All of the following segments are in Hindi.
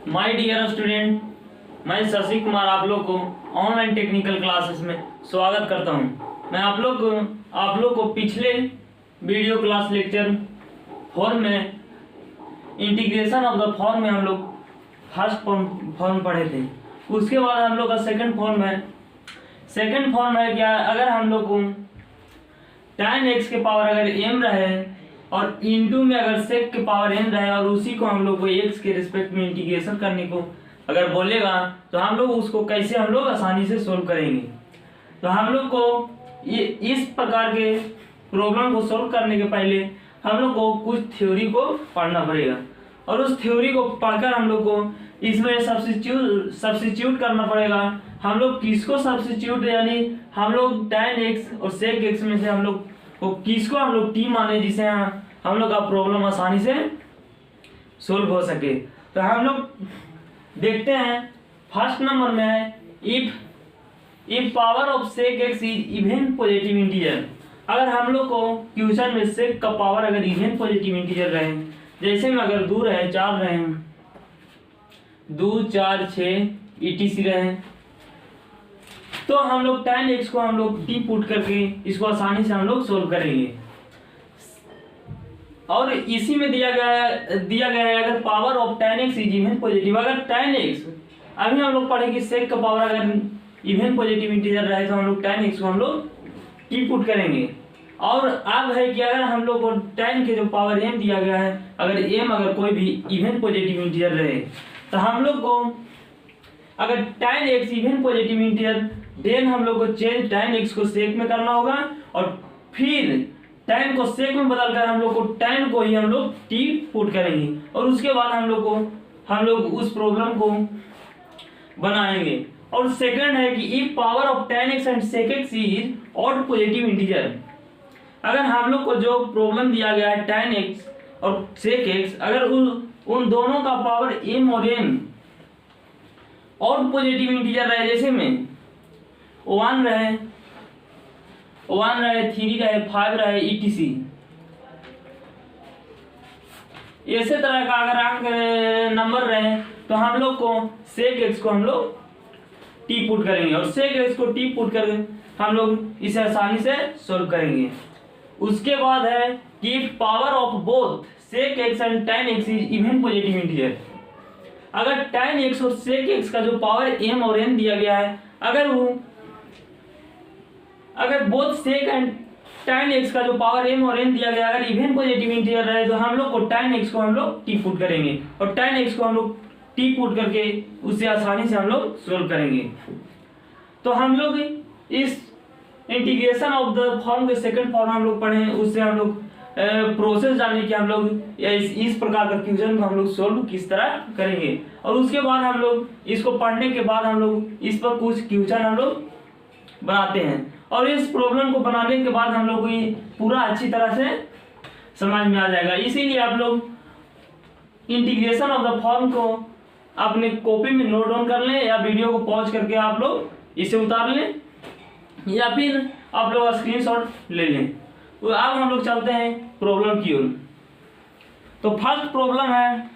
माय डियर स्टूडेंट, मैं शशि कुमार आप लोग को ऑनलाइन टेक्निकल क्लासेस में स्वागत करता हूं। मैं आप लोग को पिछले वीडियो क्लास लेक्चर 4 में इंटीग्रेशन ऑफ द फॉर्म में हम लोग फर्स्ट फॉर्म पढ़े थे। उसके बाद हम लोग का सेकंड फॉर्म है क्या, अगर हम लोग को tan x के पावर अगर m रहे और इनटू में अगर sec के पावर n रहे और उसी को हम लोग को x के रिस्पेक्ट में इंटीग्रेशन करने को अगर बोलेगा तो हम लोग उसको कैसे हम लोग आसानी से सोल्व करेंगे। तो हम लोग को ये इस प्रकार के प्रॉब्लम को सोल्व करने के पहले हम लोग को कुछ थ्योरी को पढ़ना पड़ेगा और उस थ्योरी को पढ़कर हम लोग को इसमें सब्स्टिट्यूट करना पड़ेगा। हम लोग किसको सब्स्टिट्यूट, यानी हम लोग tan x और sec x में से हम लोग को किसको हम लोग t माने जिसे हम लोग का प्रॉब्लम आसानी से सोल्व हो सके। तो हम लोग देखते हैं फर्स्ट नंबर में है if power of sec x is even positive integer. अगर हम लोग को क्वेश्चन में sec का पावर अगर इवन पॉजिटिव इंटीजर रहे, जैसे में अगर 2 रहे 4 रहे 2 4 6 etc रहे, तो हम लोग tan x को हम लोग t पुट करके इसको आसानी से हम लोग सोल्व करेंगे। और इसी में दिया गया है अगर power of tan x is even positive, अगर tan x अभी हम लोग पढ़े कि sec का पावर अगर इवन पॉजिटिव इंटीजर रहे तो हम लोग tan x को हम लोग t पुट करेंगे। और अब है कि अगर हम लोग को tan के जो पावर m दिया गया है, अगर m अगर कोई भी इवन पॉजिटिव इंटीजर रहे तो हम लोग को अगर tan x even positive integer then हम लोग को चेंज tan x को sec में करना होगा और फिर tan को sec में बदलकर हम लोग को tan को ही हम लोग t पुट करेंगे और उसके बाद हम लोग उस प्रॉब्लम को बनाएंगे। और सेकंड है कि if power of tan x and sec x is odd positive integer. अगर हम लोग को जो प्रॉब्लम दिया गया है tan x और sec x, अगर उन दोनों का पावर m और n और पॉजिटिव इंटीजर रहे, जैसे में 1 रहे 3 रहे 5 रहे etc, ऐसे तरह का अगर अंक नंबर रहे तो हम लोग को sec x को हम लोग t पुट करेंगे और sec x को t पुट करके हम लोग इसे आसानी से सोल्व करेंगे। उसके बाद है कि power of both sec x and tan x is even positive integer. अगर tan x और sec x का जो पावर m और n दिया गया है, अगर both sec and tan x का जो पावर m और n दिया गया है अगर इवन पॉजिटिव इंटीजर रहे तो हम लोग को tan x को हम लोग t पुट करेंगे और tan x को हम लोग t पुट करके उससे आसानी से हम लोग सोल्व करेंगे। तो हम लोग इस इंटीग्रेशन ऑफ द फॉर्म के सेकंड फॉर्म हम लोग पढ़े, उससे हम लोग प्रोसेस जानने की हम लोग इस प्रकार का क्वेश्चन को हम लोग सोल्व किस तरह करेंगे। और उसके बाद हम लोग इसको पढ़ने के बाद हम लोग इस पर कुछ क्वेश्चन हम लोग बनाते हैं और इस प्रॉब्लम को बनाने के बाद हम लोग को ये पूरा अच्छी तरह से समझ में आ जाएगा। इसीलिए आप लोग इंटीग्रेशन ऑफ द फॉर्म को अपने कॉपी में नोट डाउन कर लें या वीडियो को पॉज करके आप लोग इसे उतार लें या फिर आप लोग स्क्रीनशॉट ले लें। तो अब हम लोग चलते हैं प्रॉब्लम की ओर। तो फर्स्ट प्रॉब्लम है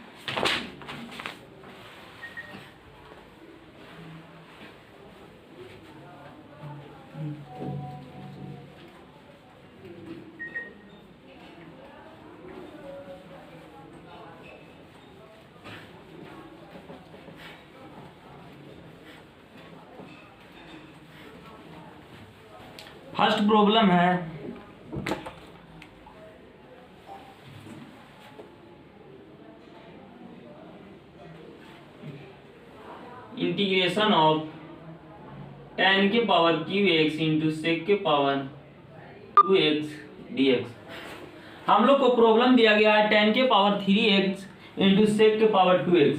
इंटीग्रेशन ऑफ tan के पावर qx इंटू sec के पावर 2x dx। हम लोग को प्रॉब्लम दिया गया है tan के पावर 3x इंटू sec के पावर 2x।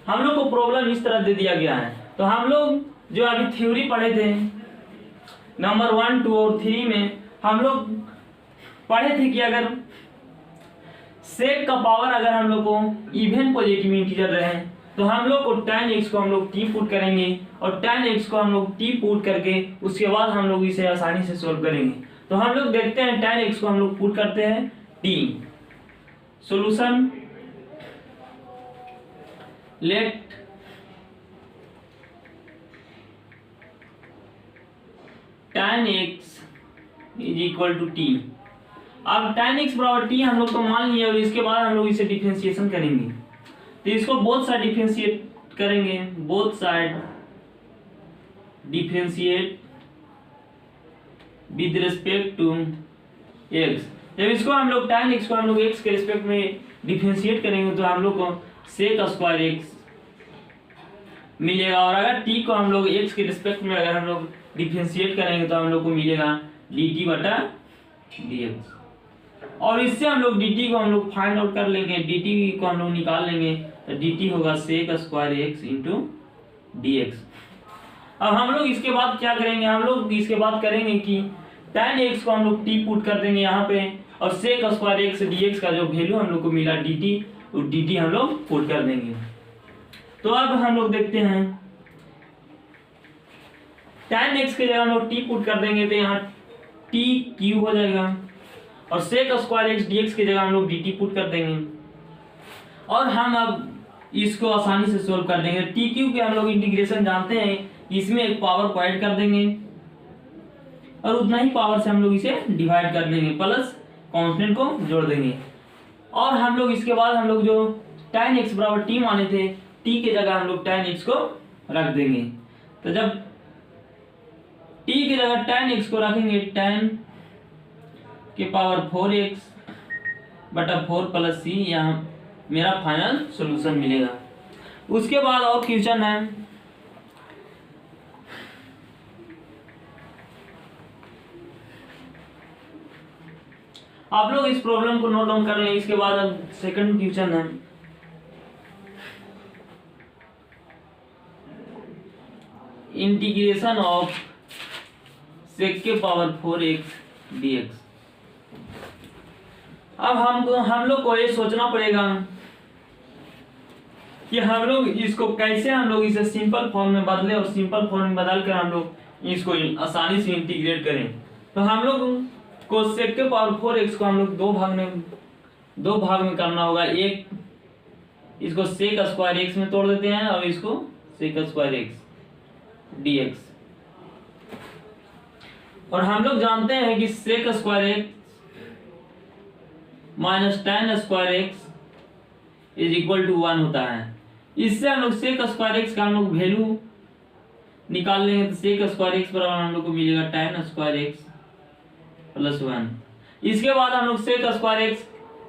हम लोग को प्रॉब्लम इस तरह दे दिया गया है। तो हम लोग जो अभी थ्योरी पढ़े थे नंबर 1 2 और 3 में हम लोग पढ़े थे कि अगर sec का पावर अगर हम लोग को इवन पॉजिटिव इंटीजर रहे तो हम लोग को tan x को हम लोग t पुट करेंगे और tan x को हम लोग t पुट करके उसके बाद हम लोग इसे आसानी से सोल्व करेंगे। तो हम लोग देखते हैं tan x को हम लोग पुट करते हैं t। Solution let tan x is equal to T. अब tan x बराबर टी हम लोग को मान लिया और इसके बाद हम लोग इसे डिफरेंशिएशन करेंगे। तो इसको बोथ साइड डिफरेंशिएट करेंगे, both side differentiate with respect to x। जब इसको हम लोग tan x को हम लोग x के रिस्पेक्ट में डिफरेंशिएट करेंगे तो हम लोग को sec स्क्वायर x मिलेगा, और अगर t को हम लोग x के रिस्पेक्ट में अगर हम लोग डिफरेंशिएट करेंगे तो हम लोग को मिलेगा dt बटा dx। और इससे हम लोग dt को हम लोग फाइंड आउट कर लेंगे, dt को हम लोग निकाल लेंगे तो dt होगा sec square x into dx। अब हम लोग इसके बाद क्या करेंगे, हम लोग इसके बाद करेंगे कि tan x को हम लोग t पुट कर देंगे यहाँ पे, और sec स्क्वायर x dx का जो वैल्यू हम लोग को मिला dt, और dt हम लोग पुट कर देंगे। तो अब हम लोग देखते हैं tan x के जगह हम लोग t पुट कर देंगे तो यहाँ t क्यूब हो जाएगा, और sec स्क्वायर x dx की जगह हम लोग dt पुट कर देंगे, और हम अब इसको आसानी से सोल्व कर देंगे। टी क्यूब के हम लोग इंटीग्रेशन जानते हैं, इसमें एक पावर को ऐड कर देंगे और उतना ही पावर से हम लोग इसे डिवाइड कर देंगे, प्लस कांस्टेंट को जोड़ देंगे। और हम लोग इसके बाद हम लोग जो tan x बराबर t माने थे, t के जगह हम लोग tan x को रख देंगे। तो जब t की जगह tan x को रखेंगे, tan के पावर 4x बटा 4 प्लस c, यहाँ मेरा फाइनल सॉल्यूशन मिलेगा। उसके बाद और क्वेश्चन है, आप लोग इस प्रॉब्लम को नोट डाउन कर लें। इसके बाद अब सेकंड क्वेश्चन है, इंटीग्रेशन ऑफ sec के पावर 4x dx। अब हम लोग को ये सोचना पड़ेगा कि हम लोग इसको कैसे हम लोग इसे सिंपल फॉर्म में बदले, और सिंपल फॉर्म में बदल कर हम लोग इसको आसानी से इंटीग्रेट करें। तो हम लोग को sec के पावर 4x को हम लोग दो भाग में करना होगा। एक इसको sec स्क्वायर x में तोड़ देते हैं और इसको sec स्क्वायर x dx। और हम लोग जानते हैं कि sec square x minus tan square x is equal to 1 होता है। इससे हम लोग sec स्क्वायर x का हम लोग वैल्यू निकाल लेंगे, तो sec स्क्वायर x बराबर हम लोग को मिलेगा tan स्क्वायर x प्लस 1। इसके बाद हम लोग sec स्क्वायर x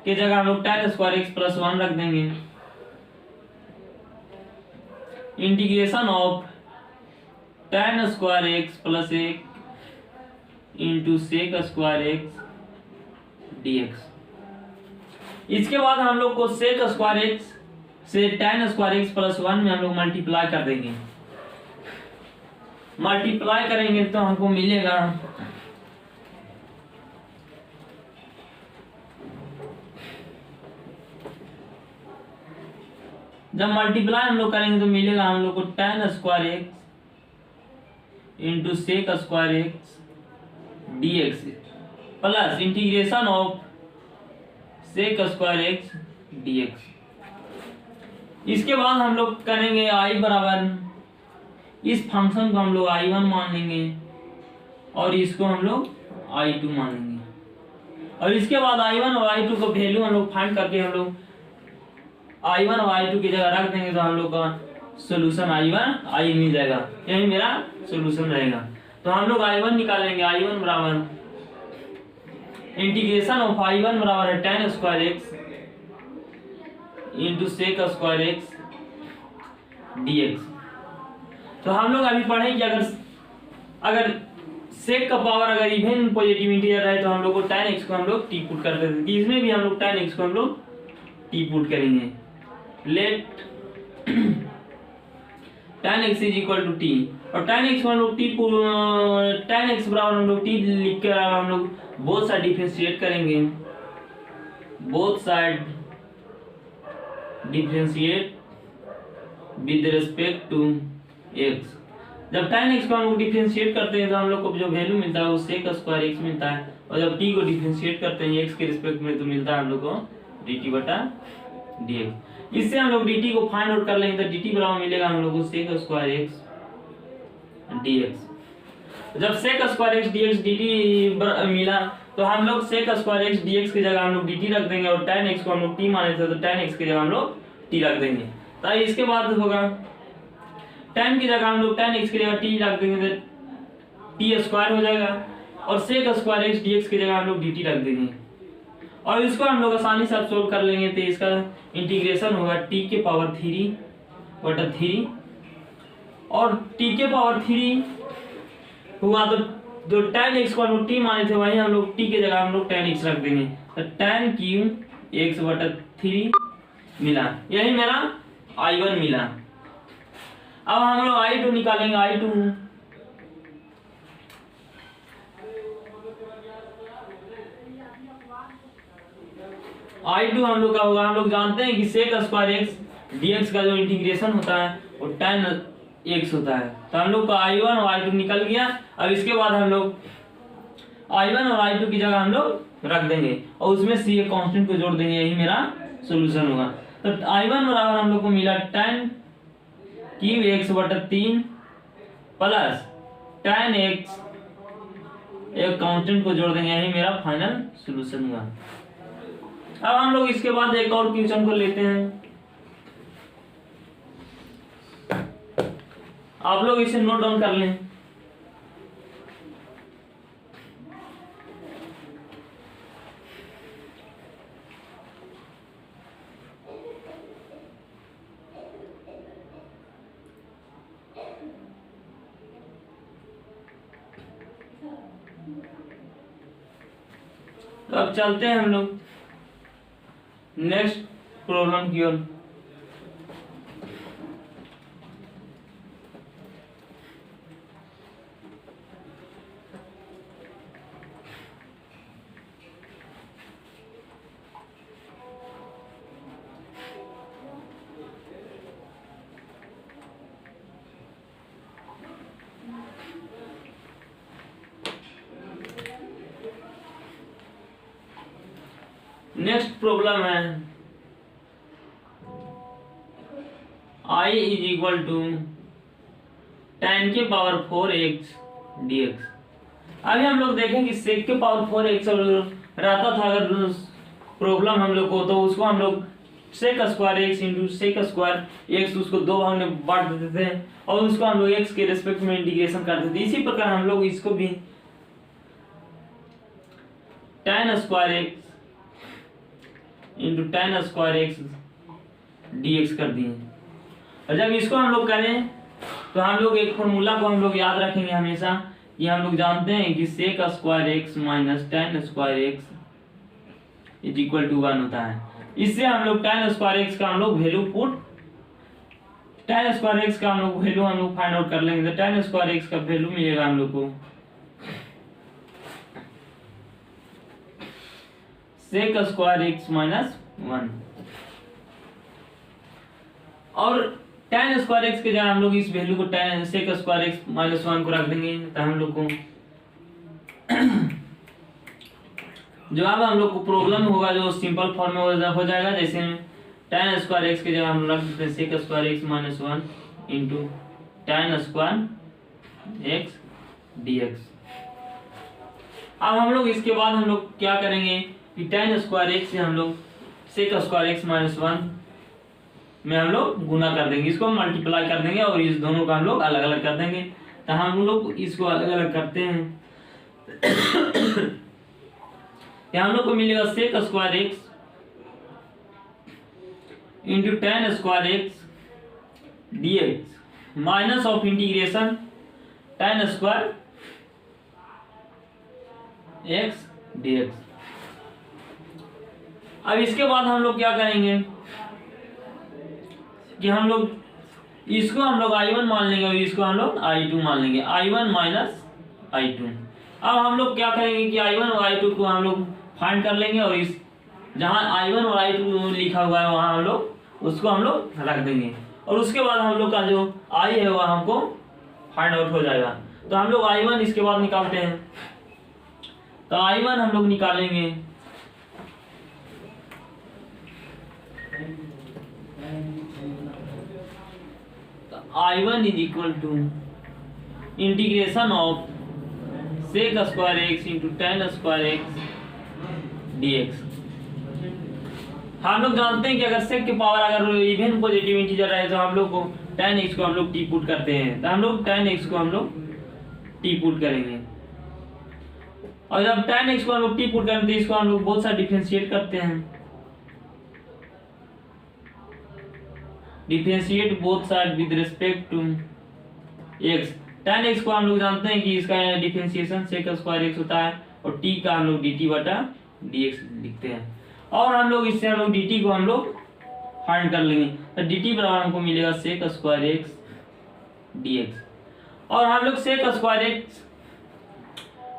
के जगह हम लोग tan स्क्वायर x प्लस 1 रख देंगे। Integration of tan square x plus 1 into sec square x dx। इसके बाद हम लोग को sec स्क्वायर x से tan स्क्वायर x प्लस 1 में हम लोग मल्टीप्लाई कर देंगे। मल्टीप्लाई करेंगे तो हमको मिलेगा जब मल्टीप्लाई हम लोग करेंगे तो मिलेगा हम लोग को tan square x into sec square x dx plus integration of sec square x dx। इसके बाद हम लोग करेंगे i बराबर, इस फंक्शन को हम लोग i1 मान लेंगे और इसको हम लोग i2 मान लेंगे। और इसके बाद i1 और i2 को वैल्यू हम लोग फाइंड करके हम लोग i1 और i2 की जगह रख देंगे, तो हम लोग का सोल्यूशन i मिल जाएगा। यही मेरा सोल्यूशन रहेगा। तो हम लोग i1 निकालेंगे, i1 बराबर इंटीग्रेशन ऑफ i1 बराबर है tan square x into sec square x dx। तो हम लोग अभी पढ़े कि अगर sec का पावर अगर इवन पॉजिटिव इंटीजर है तो हम लोग को tan x को हम लोग t पुट कर देते हैं। इसमें भी हम लोग tan x को हम लोग t पुट करेंगे। Let tan x is equal to t, और tan x को हम लोग tan x बराबर हम लोग t लिख कर हम लोग बोथ साइड डिफरेंशिएट करेंगे। Both side differentiate with respect to x। जब tan x को हम लोग डिफरेंशिएट करते हैं तो हम लोग को जो वैल्यू मिलता है वो sec स्क्वायर x मिलता है, और जब t को डिफरेंशिएट करते हैं x के रिस्पेक्ट में तो मिलता है हम लोग को dt बटा dx। इससे हम लोग dt को फाइंड आउट कर लेंगे तो dt बराबर मिलेगा हम लोग को sec स्क्वायर x dx। जब sec square x dx dt मिला तो हम लोग sec स्क्वायर x dx की जगह हम लोग dt रख देंगे और tan x को हम लोग t माने थे तो tan x की जगह हम लोग t रख देंगे। तो इसके बाद होगा tan की जगह हम लोग tan x की जगह t रख देंगे तो t स्क्वायर हो जाएगा और sec स्क्वायर x dx की जगह हम लोग dt रख देंगे और इसको हम लोग आसानी से सोल्व कर लेंगे। तो इसका इंटीग्रेशन होगा t के पावर 3/3 और t के पावर 3 हुआ तो जो tan x को हम लोग t माने थे वही हम लोग t की जगह हम लोग tan x रख देंगे तो tan क्यूब x/3 मिला। यही मेरा I1 मिला। अब हम लोग I2 निकालेंगे। I2 हम लोग का होगा, हम लोग जानते हैं कि sec स्क्वायर x dx का जो इंटीग्रेशन होता है वो tan x होता है। तो हम लोग का I1 और I2 निकल गया। अब इसके बाद हम लोग I1 और I2 की जगह हम लोग रख देंगे और उसमें से ये कांस्टेंट को जोड़ देंगे। यही मेरा सॉल्यूशन होगा। तो I1 बराबर हम लोग को मिला tan cube x/3 plus tan x, एक कांस्टेंट को जोड़ देंगे। यही मेरा फाइनल सॉल्यूशन हुआ। अब हम लोग इसके बाद एक और क्वेश्चन को लेते हैं। आप लोग इसे नोट डाउन कर लें। तो अब चलते हैं हम लोग नेक्स्ट प्रॉब्लम की ओर। नेक्स्ट प्रॉब्लम है I is equal to tan के पावर 4x dx। अभी हम लोग देखें कि sec के पावर 4x रहता था अगर प्रॉब्लम हम लोग को, तो उसको हम लोग sec square x into sec square x उसको दो भाग में बांट देते थे और उसको हम लोग x के रेस्पेक्ट में इंटीग्रेशन करते थे। इसी प्रकार हम लोग इसको भी tan square x into tan square x dx कर दिए। और जब इसको हम लोग करें तो हम लोग एक फॉर्मूला को हम लोग याद रखेंगे हमेशा कि हम लोग जानते हैं कि sec square x minus tan square x is equal to 1 होता है। इससे हम लोग tan स्क्वायर x का हम लोग वैल्यू tan स्क्वायर x का हम लोग वैल्यू हम लोग फाइंड आउट कर लेंगे। तो tan स्क्वायर x का वैल्यू मिलेगा हम लोग को sec स्क्वायर x माइनस 1 और tan स्क्वायर x के जगह हम लोग इस वैल्यू को tan sec square x minus 1 को रख देंगे। तो हम लोग को जो अब हम लोग को प्रॉब्लम होगा जो सिंपल फॉर्म में हो जाएगा। जैसे tan स्क्वायर x की जगह हम रख देते हैं sec square x minus 1 into tan square x dx। अब हम लोग इसके बाद हम लोग क्या करेंगे कि tan स्क्वायर x से हम लोग sec स्क्वायर x माइनस 1 में हम लोग गुना कर देंगे, इसको मल्टीप्लाई कर देंगे और इस दोनों का हम लोग अलग अलग कर देंगे। तो हम लोग इसको अलग अलग करते हैं। हम लोग को मिलेगा sec square x into tan square x dx minus of integration tan square x dx। अब इसके बाद हम लोग क्या करेंगे कि हम लोग इसको हम लोग I1 मान लेंगे और इसको हम लोग I2 मान लेंगे, I1 माइनस I2। अब हम लोग क्या करेंगे कि I1 और I2 को हम लोग फाइंड कर लेंगे और इस जहां I1 और I2 लिखा हुआ है वहां हम लोग उसको हम लोग रख देंगे और उसके बाद हम लोग का जो I है वह हमको फाइंड आउट हो जाएगा। तो हम लोग I1 इसके बाद निकालते हैं। तो I1 हम लोग निकालेंगे I1 is equal to integration of sec square x into ten square x dx। हम लोग जानते हैं कि अगर सेक की पावर अगर इवन पॉजिटिव इंटीजर है तो हम लोग को tan x को हम लोग टी पुट करते हैं, तो हम लोग tan x को हम लोग टी पुट करेंगे। और जब tan x को हम लोग टी पुट करेंगे तो इसको हम लोग बहुत सारा डिफरेंशिएट करते हैं, differentiate both side with respect to x। tan x को हम लोग जानते हैं कि इसका डिफरेंशिएशन सेक स्क्वायर x होता है और t का हम लोग dt बटा dx लिखते हैं। और हम लोग इससे हम लोग dt को हम लोग फाइंड कर लेंगे, तो dt बराबर हमको मिलेगा सेक स्क्वायर एक्स dx। और हम लोग सेक स्क्वायर एक्स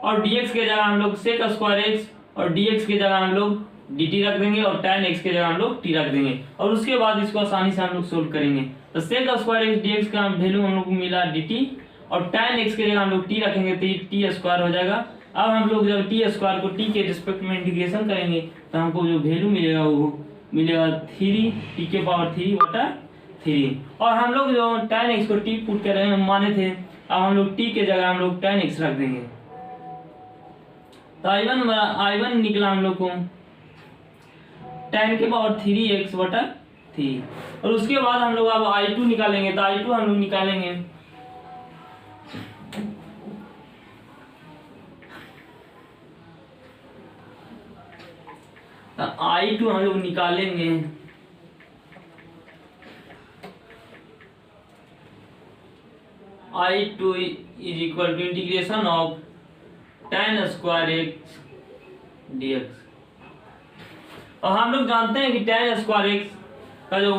और dx के जगह हम लोग सेक स्क्वायर एक्स और dx के जगह हम लोग dt रख देंगे और tan x के जगह हम लोग t रख देंगे और उसके बाद इसको आसानी से हम लोग सोल्व करेंगे। तो सेक स्क्वायर एक्स dx का वैल्यू हम लोग को मिला dt और tan x के जगह हम लोग t रखेंगे तो t स्क्वायर हो जाएगा। अब हम लोग जब टी स्क्वायर को टी के रिस्पेक्ट में इंटीग्रेशन करेंगे तो हमको जो वैल्यू मिलेगा वो मिलेगा 3 टी के पावर 3 बटा 3। और हम लोग जो tan x को टी पुट कर रहे हैं माने थे, अब हम लोग टी के जगह हम लोग tan x रख देंगे। तो I1 निकला हम लोग को tan के पावर 3x बटा 3। और उसके बाद हम लोग अब I2 निकालेंगे, तो I2 हम लोग निकालेंगे I2 हम लोग निकालेंगे I2 is equal to integration of tan square x dx। और हम लोग जानते हैं कि tan स्क्वायर एक्स का जो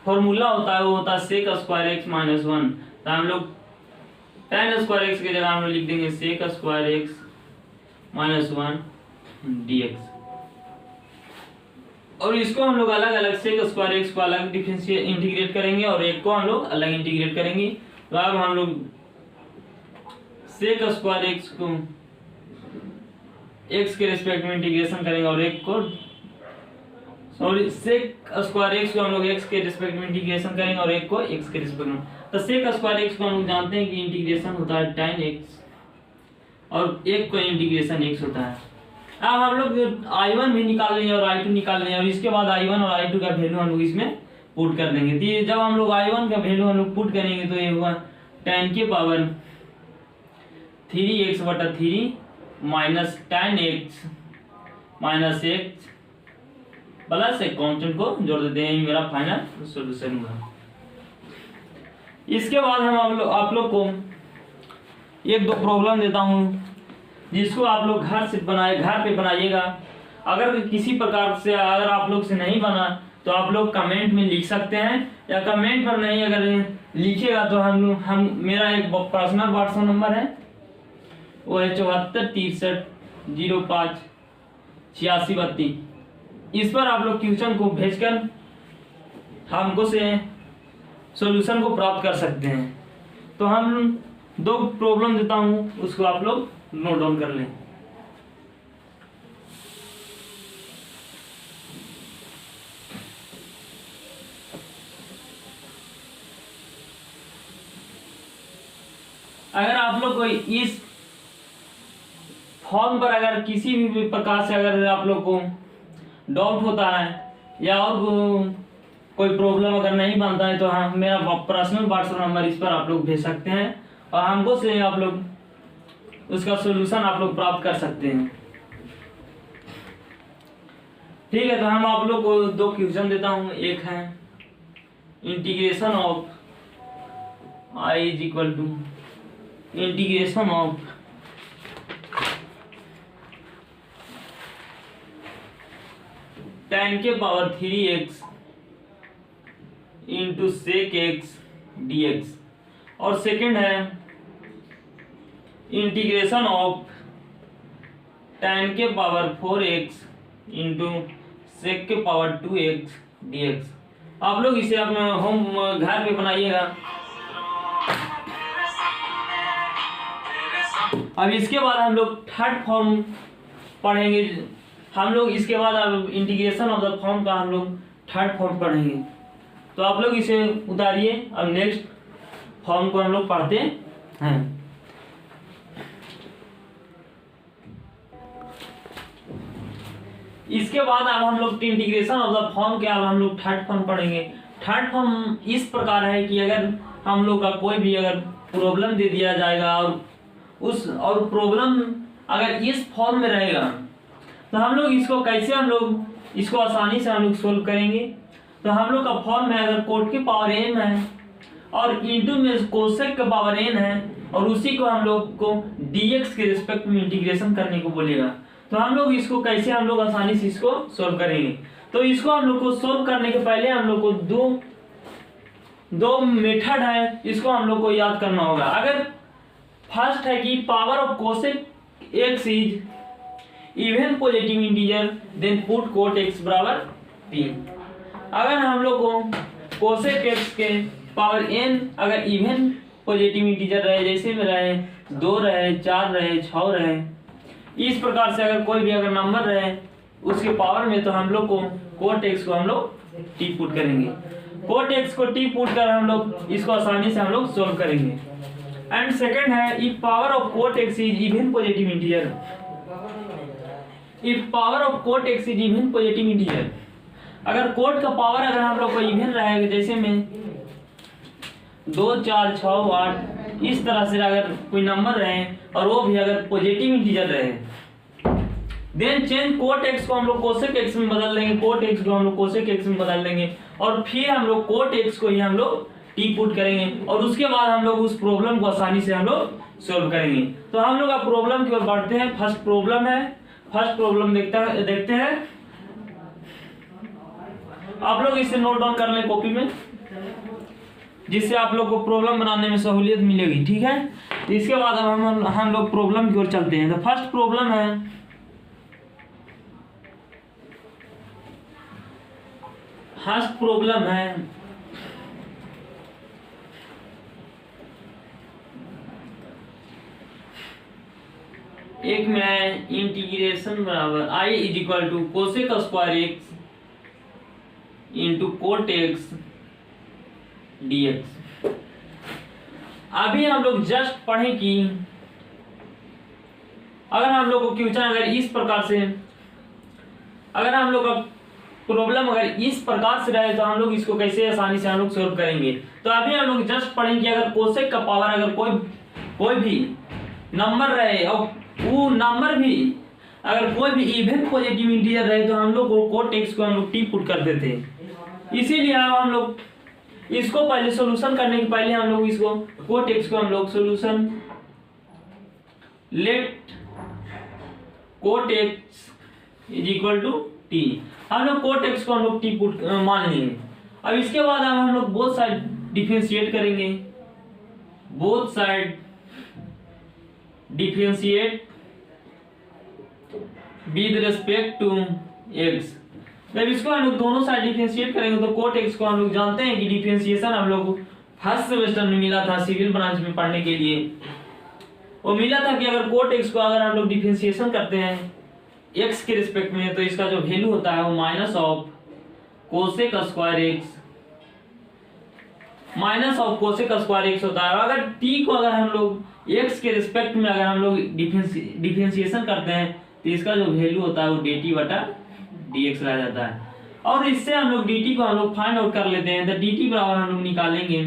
फॉर्मूला होता है वो होता है सेक स्क्वायर एक्स माइनस 1। तो हम लोग tan स्क्वायर एक्स की जगह हम लोग लिख देंगे sec square x minus 1 dx। और इसको हम लोग अलग अलग सेक स्क्वायर एक्स को अलग डिफरेंशिएट इंटीग्रेट करेंगे और एक को हम लोग अलग इंटीग्रेट करेंगे। तो अब हम लोग सेक स्क्वायर एक्स को एक्स के रिस्पेक्ट में इंटीग्रेशन करेंगे और एक को सॉरी सेक स्क्वायर एक्स को हम लोग एक्स के रिस्पेक्ट में इंटीग्रेशन करेंगे और एक को एक्स के रिस्पेक्ट में। तो सेक स्क्वायर एक्स को हम लोग जानते हैं कि इंटीग्रेशन होता है tan x और एक को इंटीग्रेशन x होता है। अब हम लोग I1 भी निकाल लेंगे और I2 निकाल लेंगे और इसके बाद I1 और I2 का वैल्यू हम लोग इसमें पुट कर देंगे। तो जब हम लोग I1 का वैल्यू हम लोग पुट करेंगे तो ये होगा tan के पावर 3x बटा 3 minus tan x minus x plus एक कांस्टेंट को जोड़ देते हैं, मेरा फाइनल सॉल्यूशन हुआ। इसके बाद हम आप लोग को एक दो प्रॉब्लम देता हूँ जिसको आप लोग घर पे बनाइएगा। अगर किसी प्रकार से अगर आप लोग से नहीं बना तो आप लोग कमेंट में लिख सकते हैं, या कमेंट पर नहीं अगर लिखिएगा तो हम मेरा एक पर्सनल व्हाट्सएप नंबर है वो है 7463058632। इस पर आप लोग क्वेश्चन को भेजकर हमको से सॉल्यूशन को प्राप्त कर सकते हैं। तो हम दो प्रॉब्लम देता हूँ, उसको आप लोग नोट डाउन कर लें। अगर आप लोग को इस फॉर्म पर अगर किसी भी प्रकार से अगर आप लोग को डाउट होता है या और कोई प्रॉब्लम अगर नहीं बनता है तो हम मेरा पर्सनल व्हाट्सएप नंबर इस पर आप लोग भेज सकते हैं और हमको से आप लोग उसका सॉल्यूशन आप लोग प्राप्त कर सकते हैं। ठीक है, तो हम आप लोग को दो क्वेश्चन देता हूं। एक है integration of I is equal to integration of tan के power 3x into sec x dx। और सेकंड है इंटीग्रेशन ऑफ tan के पावर 4x इंटू सेक के पावर 2x dx। आप लोग इसे अपने होम घर पे बनाइएगा। अब इसके बाद हम लोग थर्ड फॉर्म पढ़ेंगे। हम लोग इसके बाद अब इंटीग्रेशन ऑफ द फॉर्म का हम लोग थर्ड फॉर्म पढ़ेंगे। तो आप लोग इसे उतारिए। अब नेक्स्ट फॉर्म को हम लोग पढ़ते हैं। इसके बाद अब हम लोग इंटीग्रेशन ऑफ द फॉर्म के अब हम लोग थर्ड फॉर्म पढ़ेंगे। थर्ड फॉर्म इस प्रकार है कि अगर हम लोग का कोई भी अगर प्रॉब्लम दे दिया जाएगा और प्रॉब्लम अगर इस फॉर्म में रहेगा तो हम लोग इसको कैसे हम लोग इसको आसानी से हम लोग सोल्व करेंगे। तो हम लोग का फॉर्म है, अगर कोट की पावर n है और इंटू में कोसेक का पावर n है और उसी को हम लोग को dx के रिस्पेक्ट में इंटीग्रेशन करने को बोलेगा। तो हम लोग इसको कैसे हम लोग आसानी से इसको सोल्व करेंगे। तो इसको हम लोग को सोल्व करने के पहले हम लोग को दो मेथड है, इसको हम लोग को याद करना होगा। अगर फर्स्ट है कि power of cosec x is even positive integer then put cot x बराबर 3। अगर हम लोग को कोसेक x के पावर n अगर इवन पॉजिटिव इंटीजर रहे, जैसे में रहे 2 रहे 4 रहे 6 रहे, इस प्रकार से अगर कोई भी अगर नंबर रहे उसके पावर में, तो हम लोग को कोट x को हम लोग t पुट करेंगे। कोट x को t पुट कर हम लोग इसको आसानी से हम लोग सोल्व करेंगे। एंड सेकंड है if power of cot x is even positive integer, if power of cot x is even positive integer, अगर कोट का पावर अगर हम लोग को इवन रहेगा, जैसे में 2 4 6 8 इस तरह से अगर कोई नंबर रहे और वो भी अगर पॉजिटिव इंटीजर रहे, देन चेंज कोट x को हम लोग कोसेक x में बदल देंगे, कोट x को हम लोग कोसेक x में बदल देंगे और फिर हम लोग कोट x को ही हम लोग t पुट करेंगे और उसके बाद हम लोग उस प्रॉब्लम को आसानी से हम लोग सोल्व करेंगे। तो हम लोग अब प्रॉब्लम की ओर बढ़ते हैं। फर्स्ट प्रॉब्लम देखते हैं। आप लोग इसे नोट डाउन कर लें कॉपी में, जिससे आप लोग को प्रॉब्लम बनाने में सहूलियत मिलेगी। ठीक है, इसके बाद अब हम लोग प्रॉब्लम की ओर चलते हैं। तो फर्स्ट प्रॉब्लम है एक में इंटीग्रेशन बराबर I is equal to cosec square x into cot x dx। अभी हम लोग जस्ट पढ़े कि अगर हम लोग को क्वेश्चन अगर इस प्रकार से, अगर हम लोग का प्रॉब्लम अगर इस प्रकार से रहे तो हम लोग इसको कैसे आसानी से हम लोग सोल्व करेंगे। तो अभी हम लोग जस्ट पढ़ेंगे कि अगर कोसेक का पावर अगर कोई भी नंबर रहे और वो नंबर भी अगर कोई भी इवन पॉजिटिव इंटीजर रहे तो हम लोग को कोट x को हम लोग t पुट कर देते हैं। इसीलिए हम लोग इसको पहले सॉल्यूशन करने के पहले हम लोग इसको कोट x को हम लोग solution let cot x is equal to t, हम लोग कोट x को हम लोग t पुट मान लिए। अब इसके बाद हम लोग बोथ साइड डिफरेंशिएट करेंगे, both side differentiate with respect to x। जब इसको हम लोग दोनों साइड डिफरेंशिएट करेंगे तो कोट x को हम लोग जानते हैं कि डिफरेंशिएशन हम लोग फर्स्ट सेमेस्टर में मिला था सिविल ब्रांच में पढ़ने के लिए। वो मिला था कि अगर कोट x को अगर हम लोग डिफरेंशिएशन करते हैं x के रिस्पेक्ट में तो इसका जो वैल्यू होता है वो minus of cosec square x, minus of cosec square x होता है। और अगर t को अगर हम लोग x के रिस्पेक्ट में अगर हम लोग डिफरेंशिएशन करते हैं तो इसका जो वैल्यू होता है वो dt बटा dx रह जाता है। और इससे हम लोग dt को हम लोग फाइंड आउट कर लेते हैं। तो dt बराबर हम लोग निकालेंगे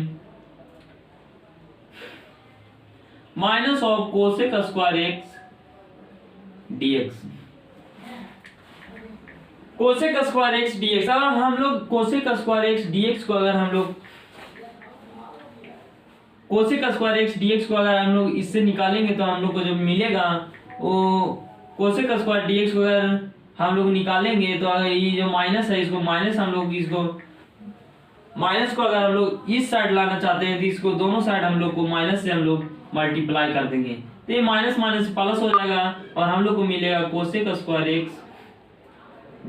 minus of cosec square x dx, cosec square x dx। अब हम लोग कोसेक स्क्वायर x dx को अगर हम लोग कोसेक स्क्वायर x dx को अगर हम लोग इससे निकालेंगे तो हम लोग को जो मिलेगा वो कोसेक स्क्वायर dx को अगर हम लोग निकालेंगे तो अगर ये जो माइनस है इसको माइनस हम लोग इसको माइनस को अगर हम लोग इस साइड लाना चाहते हैं तो इसको दोनों साइड हम लोग को माइनस से हम लोग मल्टीप्लाई कर देंगे तो ये माइनस माइनस प्लस हो जाएगा और हम लोग को मिलेगा cosec square x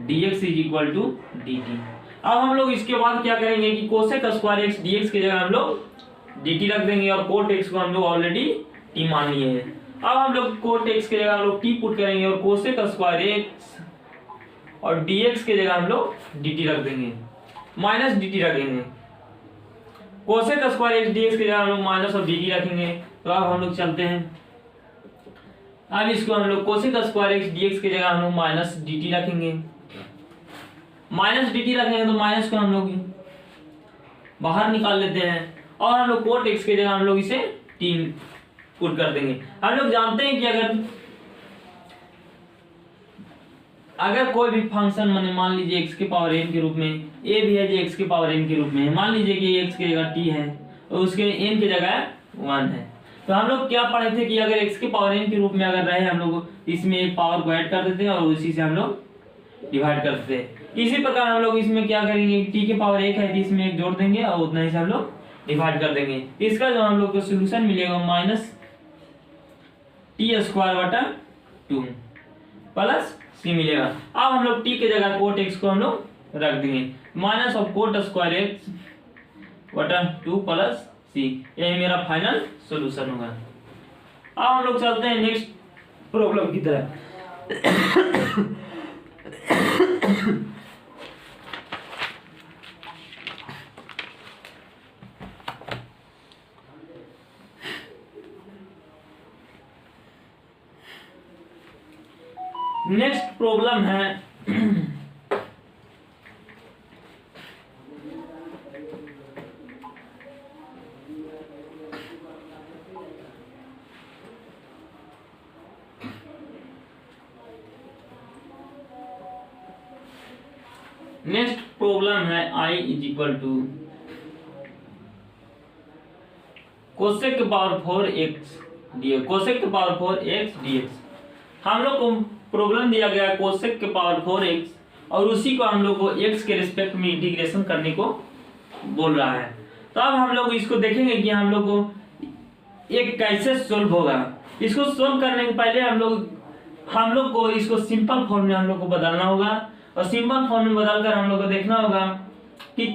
dx is equal to dt। अब हम लोग इसके बाद क्या करेंगे कि कोसेक स्क्वायर x dx की जगह हम लोग dt रख देंगे और कोट x को हम लोग ऑलरेडी t मान लिए हैं। अब हम लोग कोट x की जगह हम लोग t पुट करेंगे और कोसेक स्क्वायर x और dx की जगह हम लोग dt रख देंगे। माइनस dt रखेंगे। कोसेक स्क्वायर एक्स dx की जगह हम लोग माइनस ऑफ dt रखेंगे। तो अब हम लोग चलते हैं, अब इसको हम लोग कोसेक स्क्वायर एक्स dx की जगह हम लोग माइनस dt रखेंगे। माइनस dt रखेंगे तो माइनस को हम लोग बाहर निकाल लेते हैं और हम लोग कोट एक्स की जगह हम लोग इसे 3 पुट कर देंगे। हम लोग जानते हैं कि अगर कोई भी फंक्शन मान लीजिए x के पावर n के रूप में a भी है जो x के पावर n के रूप में है, मान लीजिए कि x की जगह t है और उसके n की जगह 1 है, तो हम लोग क्या पढ़े थे कि अगर x के पावर n के रूप में अगर रहे हम लोग इसमें एक पावर को ऐड कर देते हैं और उसी से हम लोग डिवाइड कर देते हैं। इसी प्रकार हम लोग इसमें क्या करेंगे, t के पावर 1 है तो इसमें 1 जोड़ देंगे और उतना ही से हम लोग डिवाइड कर देंगे। इसका जो हम लोग को सोल्यूशन मिलेगा माइनस टी स्क्वायर बटा 2 प्लस सी मिलेगा। अब हम लोग t के जगह कोट x को हम लोग रख देंगे, minus of coat square x बटा 2 प्लस सी, यही मेरा फाइनल सॉल्यूशन होगा। अब हम लोग चलते हैं नेक्स्ट प्रॉब्लम की तरफ। नेक्स्ट प्रॉब्लम है I is equal to cosec के पावर 4 x dx, कोसेक के पावर 4 x dx। हम लोग को प्रॉब्लम दिया गया है कोसेक के पावर 4x और उसी को हम लोग को x के रिस्पेक्ट में इंटीग्रेशन करने को बोल रहा है। तो अब हम लोग इसको देखेंगे कि हम लोग को एक कैसे सोल्व होगा। इसको सोल्व करने के पहले हम लोग को इसको सिंपल फॉर्म में हम लोग को बदलना होगा और सिंपल फॉर्म में बदलकर हम लोग को देखना होगा कि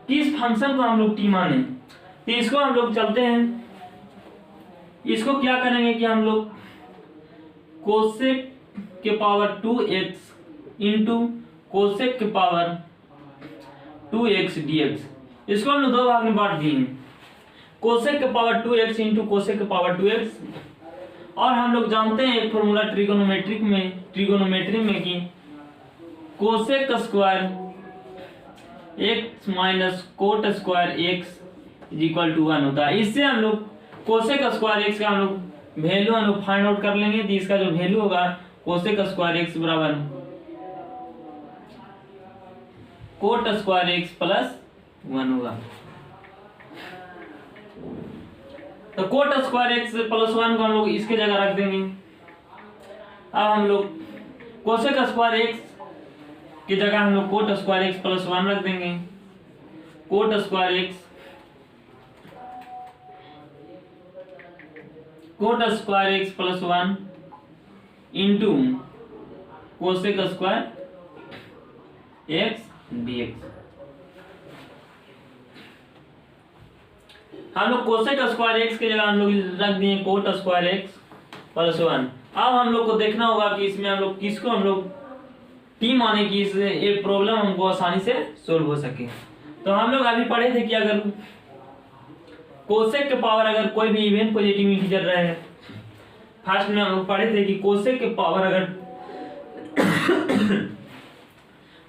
किस फंक्शन को हम लोग t माने। तो इसको हम लोग चलते हैं, इसको क्या करेंगे कि हम लोग कोसेक के पावर 2x इंटू कोसेक के पावर 2x dx, इसको हम लोग दो भाग में बांट दिए हैं, कोसेक के पावर 2x इंटू कोसेक के पावर 2x। और हम लोग जानते हैं एक फॉर्मूला ट्रिगोनोमेट्री में कि cosec square x minus cot square x is equal to 1 होता है। इससे हम लोग कोसेक स्क्वायर x का हम लोग वैल्यू हम लोग फाइंड आउट कर लेंगे। तो इसका जो वैल्यू होगा कोसेक स्क्वायर x बराबर कोट स्क्वायर x प्लस 1 होगा। तो कोट स्क्वायर x प्लस 1 को हम लोग इसके जगह रख देंगे। अब हम लोग कोसेक स्क्वायर x की जगह हम लोग कोट स्क्वायर x प्लस 1 रख देंगे। Coat square x plus 1 into cosec square x dx। हम लोग कोसेक स्क्वायर x की जगह हम लोग रख दिए कोट स्क्वायर x प्लस 1। अब हम लोग को देखना होगा कि इसमें हम लोग किसको हम लोग टी माने कि इस ये प्रॉब्लम हमको आसानी से सोल्व हो सके। तो हम लोग अभी पढ़े थे कि अगर कोसेक के पावर अगर कोई भी इवन पॉजिटिव इंटीजर रहे, फर्स्ट में हम लोग पढ़े थे कि कोसेक के पावर अगर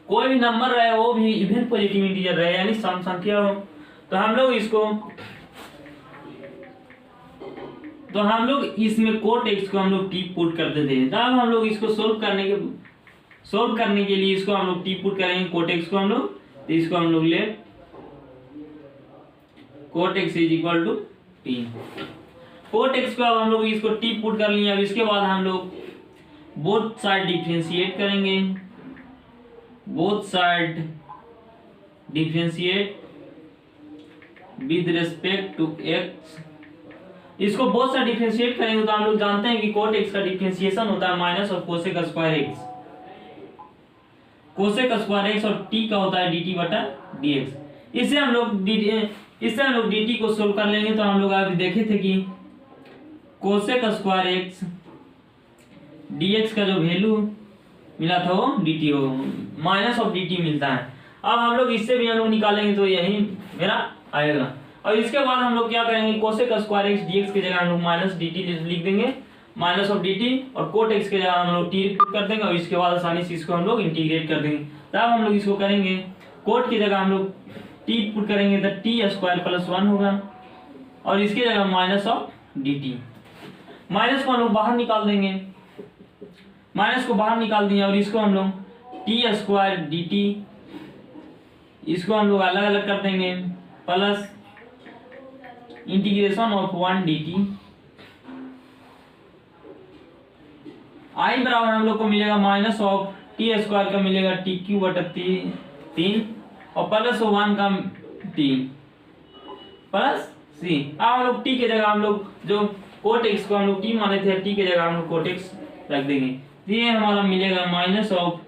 कोई भी नंबर रहे वो भी इवन पॉजिटिव इंटीजर रहे यानी सम संख्या हो, तो हम लोग इसमें कोट एक्स को हम लोग टी पुट कर देते हैं। तब हम लोग इसको सोल्व करने के लिए इसको हम लोग टी पुट करेंगे कोट एक्स को हम लोग, तो इसको हम लोग ले cot x is equal to t. Cot x को अब हम लोग इसको टी पुट कर लिए। अब इसके बाद हम लोग बोथ साइड डिफरेंशिएट करेंगे, both side differentiate with respect to x. इसको बोथ साइड डिफरेंशिएट करेंगे तो हम लोग जानते हैं कि कोट एक्स का डिफरेंशिएशन होता है minus of cosec square x. Cosec square x और टी का होता है dt बटा dx। इससे हम लोग dt को सोल्व कर लेंगे। तो हम लोग अभी देखे थे कि कोसेक स्क्वायर एक्स dx का जो वैल्यू मिला था वो dt हो माइनस ऑफ dt मिलता है। अब हम लोग इससे भी हम लोग निकालेंगे तो यही मेरा आएगा। और इसके बाद हम लोग क्या करेंगे, cosec square x D x की जगह हम लोग माइनस डी टी लिख देंगे, माइनस ऑफ डी टी, और कोट एक्स की जगह हम लोग टी पुट कर देंगे और इसके बाद आसानी से इसको हम लोग इंटीग्रेट कर देंगे। तब हम लोग इसको करेंगे, कोट की जगह हम लोग टी पुट करेंगे तो टी स्क्वायर प्लस 1 होगा और इसकी जगह minus of D T. Minus को हम लोग बाहर निकाल देंगे, माइनस को बाहर निकाल दिए और इसको हम लोग टी स्क्वायर डी टी, इसको हम लोग अलग अलग कर देंगे, plus integration of 1 d t. I बराबर हम लोग को मिलेगा माइनस ऑफ टी स्क्वायर का मिलेगा टी क्यू बटा 3 और प्लस 1 का टी प्लस सी। अब हम लोग टी के जगह हम लोग जो कोट एक्स को हम लोग टी माने थे, टी के जगह हम लोग कोट एक्स रख देंगे। ये हमारा मिलेगा माइनस ऑफ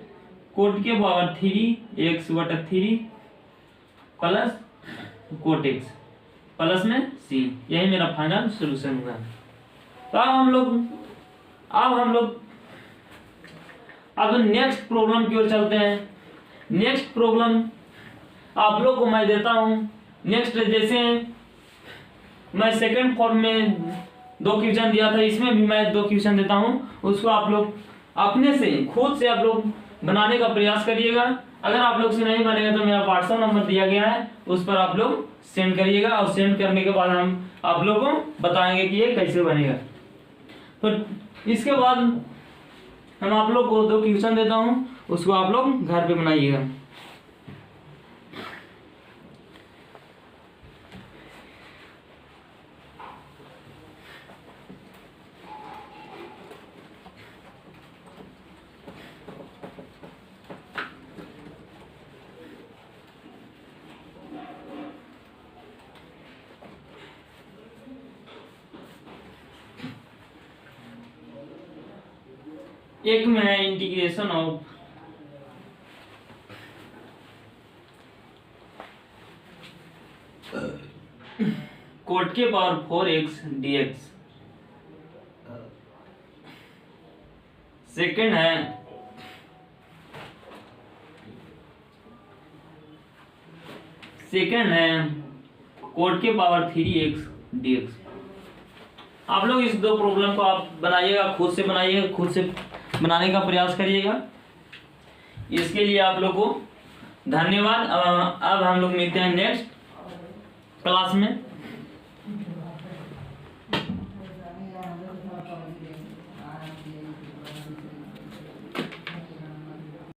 कोट के पावर 3 एक्स बटा 3 प्लस कोट एक्स प्लस में सी। यही मेरा फाइनल सोल्यूशन होगा। तो अब नेक्स्ट प्रॉब्लम की ओर चलते हैं। नेक्स्ट प्रॉब्लम आप लोग को मैं देता हूं। नेक्स्ट जैसे मैं सेकंड फॉर्म में 2 क्वेश्चन दिया था, इसमें भी मैं 2 क्वेश्चन देता हूं, उसको आप लोग अपने से खुद से आप लोग बनाने का प्रयास करिएगा। अगर आप लोग से नहीं बनेगा तो मेरा व्हाट्सएप नंबर दिया गया है, उस पर आप लोग सेंड करिएगा और सेंड करने के बाद हम आप लोगों को बताएंगे कि ये कैसे बनेगा। तो इसके बाद हम आप लोग को 2 क्वेश्चन देता हूं, उसको आप लोग घर पे बनाइएगा। एक में है इंटीग्रेशन ऑफ कोट के पावर 4x dx। सेकंड है कोट के पावर 3x dx। आप लोग इस 2 प्रॉब्लम को आप बनाइएगा, खुद से बनाइएगा, खुद से बनाने का प्रयास करिएगा। इसके लिए आप लोग को धन्यवाद। अब हम लोग मिलते हैं नेक्स्ट क्लास में।